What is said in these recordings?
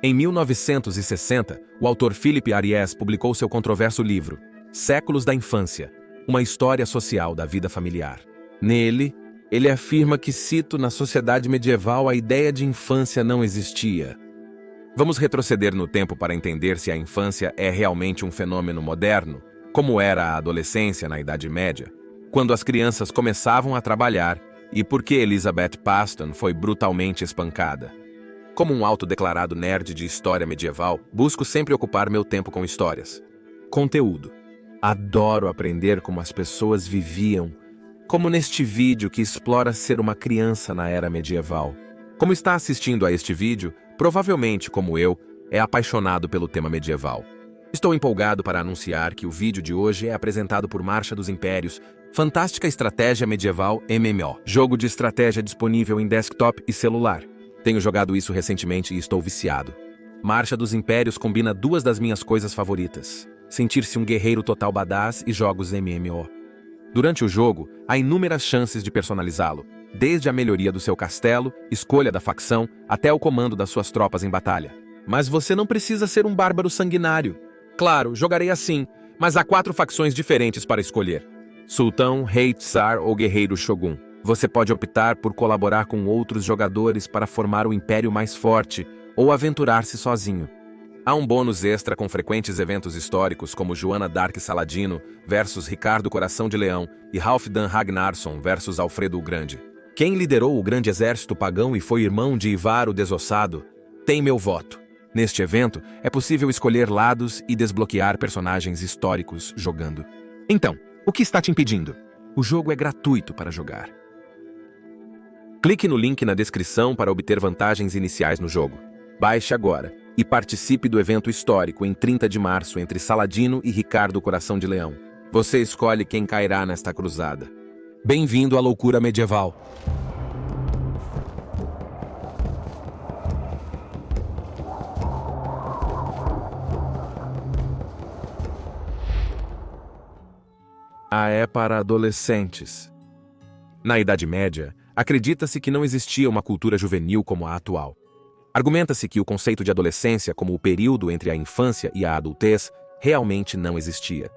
Em 1960, o autor Philip Ariès publicou seu controverso livro, Séculos da Infância, uma história social da vida familiar. Nele, ele afirma que, cito, na sociedade medieval a ideia de infância não existia. Vamos retroceder no tempo para entender se a infância é realmente um fenômeno moderno, como era a adolescência na Idade Média, quando as crianças começavam a trabalhar e por que Elizabeth Paston foi brutalmente espancada. Como um autodeclarado nerd de história medieval, busco sempre ocupar meu tempo com histórias. Conteúdo. Adoro aprender como as pessoas viviam, como neste vídeo que explora ser uma criança na era medieval. Como está assistindo a este vídeo, provavelmente, como eu, é apaixonado pelo tema medieval. Estou empolgado para anunciar que o vídeo de hoje é apresentado por Marcha dos Impérios, Fantástica Estratégia Medieval MMO, jogo de estratégia disponível em desktop e celular. Tenho jogado isso recentemente e estou viciado. Marcha dos Impérios combina duas das minhas coisas favoritas: sentir-se um guerreiro total badass e jogos MMO. Durante o jogo, há inúmeras chances de personalizá-lo, desde a melhoria do seu castelo, escolha da facção, até o comando das suas tropas em batalha. Mas você não precisa ser um bárbaro sanguinário. Claro, jogarei assim, mas há 4 facções diferentes para escolher: Sultão, Rei, Tsar ou Guerreiro Shogun. Você pode optar por colaborar com outros jogadores para formar o império mais forte ou aventurar-se sozinho. Há um bônus extra com frequentes eventos históricos como Joana d'Arc Saladino versus Ricardo Coração de Leão e Halfdan Ragnarsson versus Alfredo o Grande. Quem liderou o grande exército pagão e foi irmão de Ivar o Desossado tem meu voto. Neste evento, é possível escolher lados e desbloquear personagens históricos jogando. Então, o que está te impedindo? O jogo é gratuito para jogar. Clique no link na descrição para obter vantagens iniciais no jogo. Baixe agora e participe do evento histórico em 30 de março entre Saladino e Ricardo Coração de Leão. Você escolhe quem cairá nesta cruzada. Bem-vindo à loucura medieval. É para adolescentes. Na Idade Média, acredita-se que não existia uma cultura juvenil como a atual. Argumenta-se que o conceito de adolescência como o período entre a infância e a adultez realmente não existia.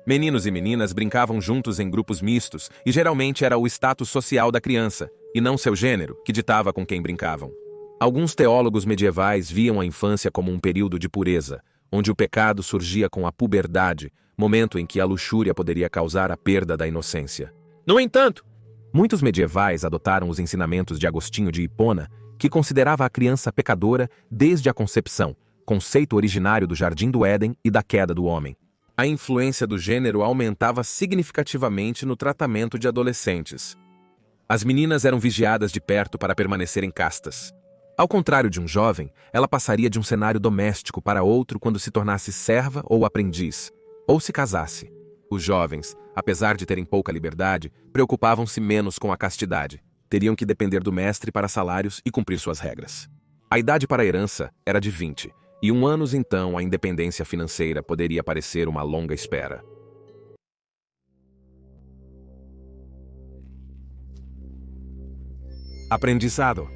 Meninos e meninas brincavam juntos em grupos mistos e geralmente era o status social da criança, e não seu gênero, que ditava com quem brincavam. Alguns teólogos medievais viam a infância como um período de pureza, onde o pecado surgia com a puberdade, momento em que a luxúria poderia causar a perda da inocência. No entanto, muitos medievais adotaram os ensinamentos de Agostinho de Hipona, que considerava a criança pecadora desde a concepção, conceito originário do Jardim do Éden e da queda do homem. A influência do gênero aumentava significativamente no tratamento de adolescentes. As meninas eram vigiadas de perto para permanecerem castas. Ao contrário de um jovem, ela passaria de um cenário doméstico para outro quando se tornasse serva ou aprendiz, ou se casasse. Os jovens, apesar de terem pouca liberdade, preocupavam-se menos com a castidade. Teriam que depender do mestre para salários e cumprir suas regras. A idade para a herança era de 20, e 1 ano então a independência financeira poderia parecer uma longa espera. Aprendizado.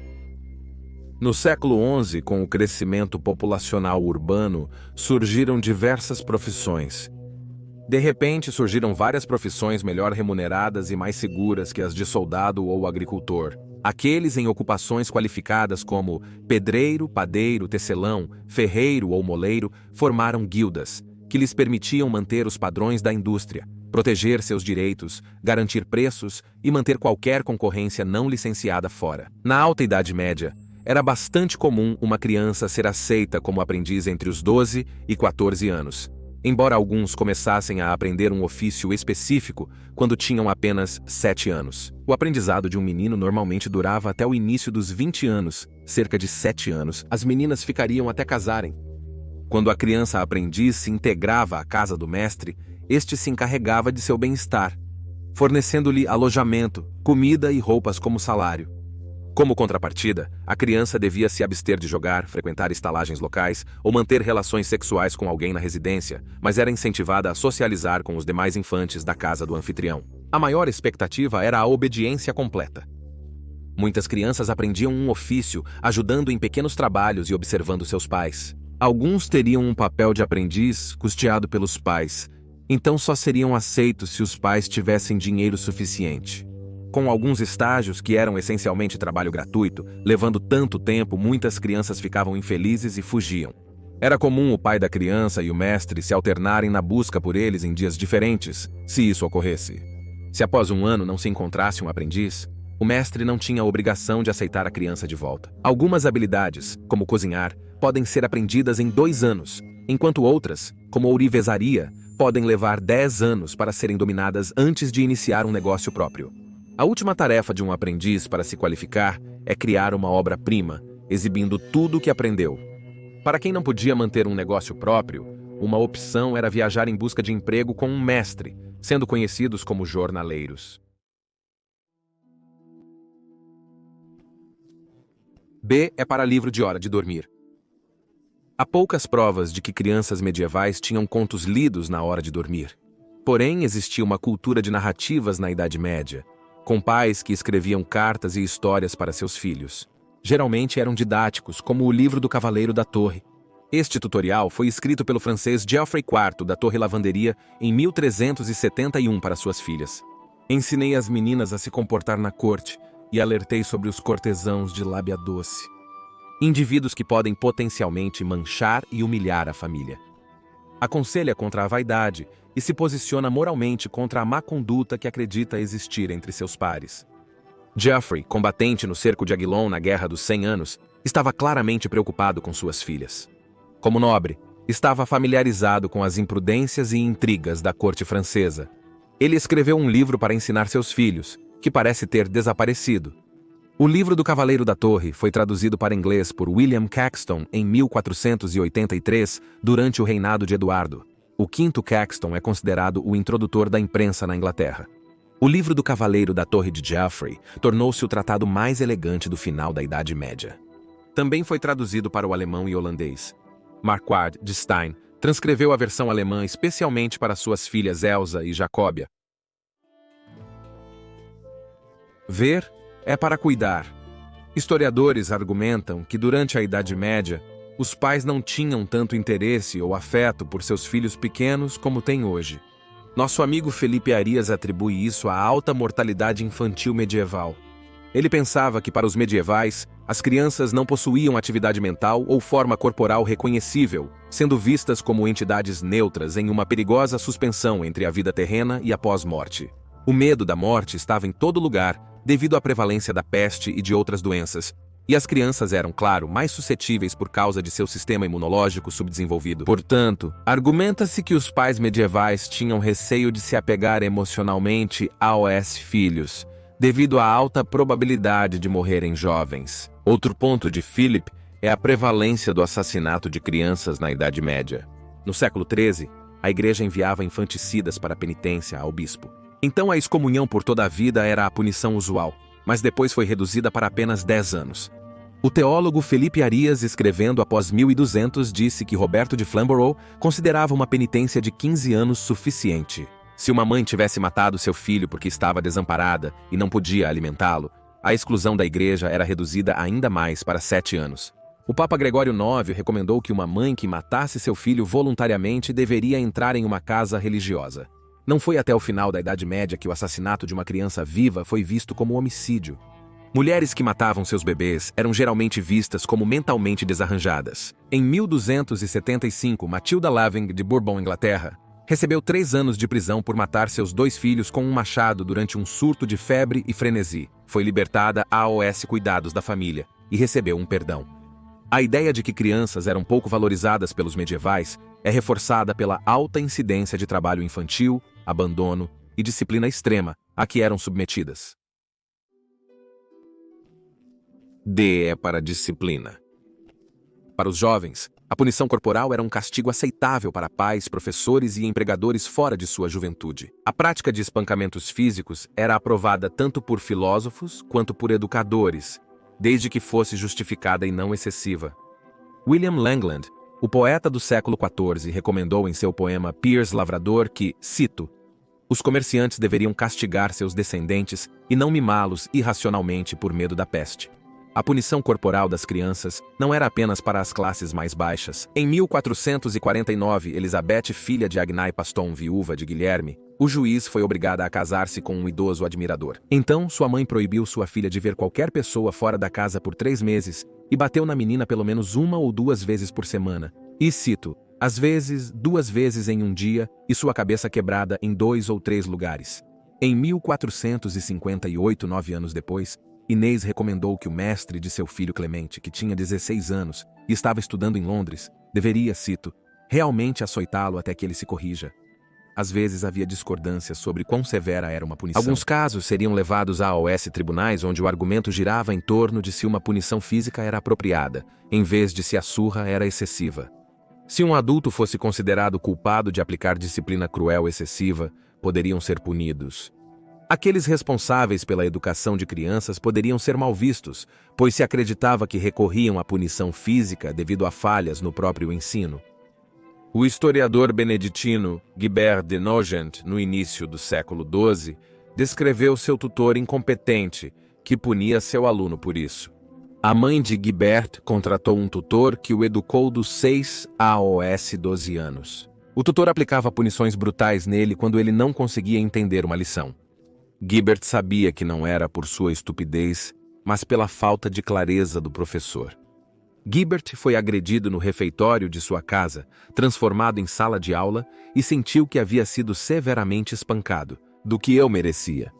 No século XI, com o crescimento populacional urbano, surgiram diversas profissões. De repente, surgiram várias profissões melhor remuneradas e mais seguras que as de soldado ou agricultor. Aqueles em ocupações qualificadas como pedreiro, padeiro, tecelão, ferreiro ou moleiro formaram guildas, que lhes permitiam manter os padrões da indústria, proteger seus direitos, garantir preços e manter qualquer concorrência não licenciada fora. Na Alta Idade Média, era bastante comum uma criança ser aceita como aprendiz entre os 12 e 14 anos. Embora alguns começassem a aprender um ofício específico quando tinham apenas 7 anos. O aprendizado de um menino normalmente durava até o início dos 20 anos, cerca de 7 anos. As meninas ficariam até casarem. Quando a criança aprendiz se integrava à casa do mestre, este se encarregava de seu bem-estar, fornecendo-lhe alojamento, comida e roupas como salário. Como contrapartida, a criança devia se abster de jogar, frequentar estalagens locais ou manter relações sexuais com alguém na residência, mas era incentivada a socializar com os demais infantes da casa do anfitrião. A maior expectativa era a obediência completa. Muitas crianças aprendiam um ofício, ajudando em pequenos trabalhos e observando seus pais. Alguns teriam um papel de aprendiz, custeado pelos pais, então só seriam aceitos se os pais tivessem dinheiro suficiente. Com alguns estágios que eram essencialmente trabalho gratuito, levando tanto tempo, muitas crianças ficavam infelizes e fugiam. Era comum o pai da criança e o mestre se alternarem na busca por eles em dias diferentes, se isso ocorresse. Se após um ano não se encontrasse um aprendiz, o mestre não tinha a obrigação de aceitar a criança de volta. Algumas habilidades, como cozinhar, podem ser aprendidas em 2 anos, enquanto outras, como ourivesaria, podem levar 10 anos para serem dominadas antes de iniciar um negócio próprio. A última tarefa de um aprendiz para se qualificar é criar uma obra-prima, exibindo tudo o que aprendeu. Para quem não podia manter um negócio próprio, uma opção era viajar em busca de emprego com um mestre, sendo conhecidos como jornaleiros. B é para livro de hora de dormir. Há poucas provas de que crianças medievais tinham contos lidos na hora de dormir. Porém, existia uma cultura de narrativas na Idade Média, com pais que escreviam cartas e histórias para seus filhos. Geralmente eram didáticos, como o livro do Cavaleiro da Torre. Este tutorial foi escrito pelo francês Geoffrey IV da Torre Lavanderia em 1371 para suas filhas. Ensinei as meninas a se comportar na corte e alertei sobre os cortesãos de lábia doce. Indivíduos que podem potencialmente manchar e humilhar a família. Aconselha contra a vaidade e se posiciona moralmente contra a má conduta que acredita existir entre seus pares. Geoffrey, combatente no cerco de Aguilon na Guerra dos 100 Anos, estava claramente preocupado com suas filhas. Como nobre, estava familiarizado com as imprudências e intrigas da corte francesa. Ele escreveu um livro para ensinar seus filhos, que parece ter desaparecido. O livro do Cavaleiro da Torre foi traduzido para inglês por William Caxton em 1483, durante o reinado de Eduardo. O quinto Caxton é considerado o introdutor da imprensa na Inglaterra. O livro do Cavaleiro da Torre de Geoffrey tornou-se o tratado mais elegante do final da Idade Média. Também foi traduzido para o alemão e holandês. Marquard de Stein transcreveu a versão alemã especialmente para suas filhas Elsa e Jacóbia. Ver é para cuidar. Historiadores argumentam que durante a Idade Média, os pais não tinham tanto interesse ou afeto por seus filhos pequenos como têm hoje. Nosso amigo Felipe Arias atribui isso à alta mortalidade infantil medieval. Ele pensava que para os medievais, as crianças não possuíam atividade mental ou forma corporal reconhecível, sendo vistas como entidades neutras em uma perigosa suspensão entre a vida terrena e a pós-morte. O medo da morte estava em todo lugar, devido à prevalência da peste e de outras doenças, e as crianças eram, claro, mais suscetíveis por causa de seu sistema imunológico subdesenvolvido. Portanto, argumenta-se que os pais medievais tinham receio de se apegar emocionalmente aos filhos, devido à alta probabilidade de morrerem jovens. Outro ponto de Philip é a prevalência do assassinato de crianças na Idade Média. No século XIII, a igreja enviava infanticidas para penitência ao bispo. Então a excomunhão por toda a vida era a punição usual, mas depois foi reduzida para apenas 10 anos. O teólogo Felipe Arias, escrevendo após 1200, disse que Roberto de Flamborough considerava uma penitência de 15 anos suficiente. Se uma mãe tivesse matado seu filho porque estava desamparada e não podia alimentá-lo, a exclusão da igreja era reduzida ainda mais para 7 anos. O Papa Gregório IX recomendou que uma mãe que matasse seu filho voluntariamente deveria entrar em uma casa religiosa. Não foi até o final da Idade Média que o assassinato de uma criança viva foi visto como homicídio. Mulheres que matavam seus bebês eram geralmente vistas como mentalmente desarranjadas. Em 1275, Matilda Laving de Bourbon, Inglaterra, recebeu 3 anos de prisão por matar seus 2 filhos com um machado durante um surto de febre e frenesi. Foi libertada aos cuidados da família e recebeu um perdão. A ideia de que crianças eram pouco valorizadas pelos medievais é reforçada pela alta incidência de trabalho infantil, abandono e disciplina extrema a que eram submetidas. D é para disciplina. Para os jovens, a punição corporal era um castigo aceitável para pais, professores e empregadores fora de sua juventude. A prática de espancamentos físicos era aprovada tanto por filósofos quanto por educadores, desde que fosse justificada e não excessiva. William Langland, o poeta do século XIV, recomendou em seu poema Piers Lavrador que, cito, Os comerciantes deveriam castigar seus descendentes e não mimá-los irracionalmente por medo da peste. A punição corporal das crianças não era apenas para as classes mais baixas. Em 1449, Elizabeth, filha de Agnai Paston, viúva de Guilherme, o juiz foi obrigada a casar-se com um idoso admirador. Então, sua mãe proibiu sua filha de ver qualquer pessoa fora da casa por 3 meses e bateu na menina pelo menos 1 ou 2 vezes por semana. E cito, às vezes, 2 vezes em um dia e sua cabeça quebrada em 2 ou 3 lugares. Em 1458, 9 anos depois, Inês recomendou que o mestre de seu filho Clemente, que tinha 16 anos e estava estudando em Londres, deveria, cito, realmente açoitá-lo até que ele se corrija. Às vezes havia discordâncias sobre quão severa era uma punição. Alguns casos seriam levados a AOS tribunais onde o argumento girava em torno de se uma punição física era apropriada, em vez de se a surra era excessiva. Se um adulto fosse considerado culpado de aplicar disciplina cruel excessiva, poderiam ser punidos. Aqueles responsáveis pela educação de crianças poderiam ser mal vistos, pois se acreditava que recorriam à punição física devido a falhas no próprio ensino. O historiador beneditino Guibert de Nogent, no início do século XII, descreveu seu tutor incompetente, que punia seu aluno por isso. A mãe de Guibert contratou um tutor que o educou dos 6 aos 12 anos. O tutor aplicava punições brutais nele quando ele não conseguia entender uma lição. Guibert sabia que não era por sua estupidez, mas pela falta de clareza do professor. Guibert foi agredido no refeitório de sua casa, transformado em sala de aula, e sentiu que havia sido severamente espancado, do que eu merecia.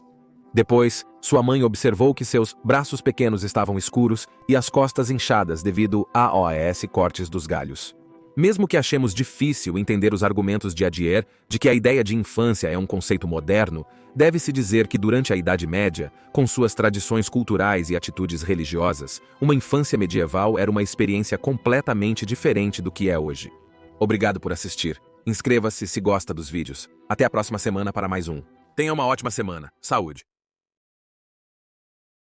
Depois, sua mãe observou que seus braços pequenos estavam escuros e as costas inchadas devido aos cortes dos galhos. Mesmo que achemos difícil entender os argumentos de Adier de que a ideia de infância é um conceito moderno, deve-se dizer que durante a Idade Média, com suas tradições culturais e atitudes religiosas, uma infância medieval era uma experiência completamente diferente do que é hoje. Obrigado por assistir. Inscreva-se se gosta dos vídeos. Até a próxima semana para mais um. Tenha uma ótima semana. Saúde!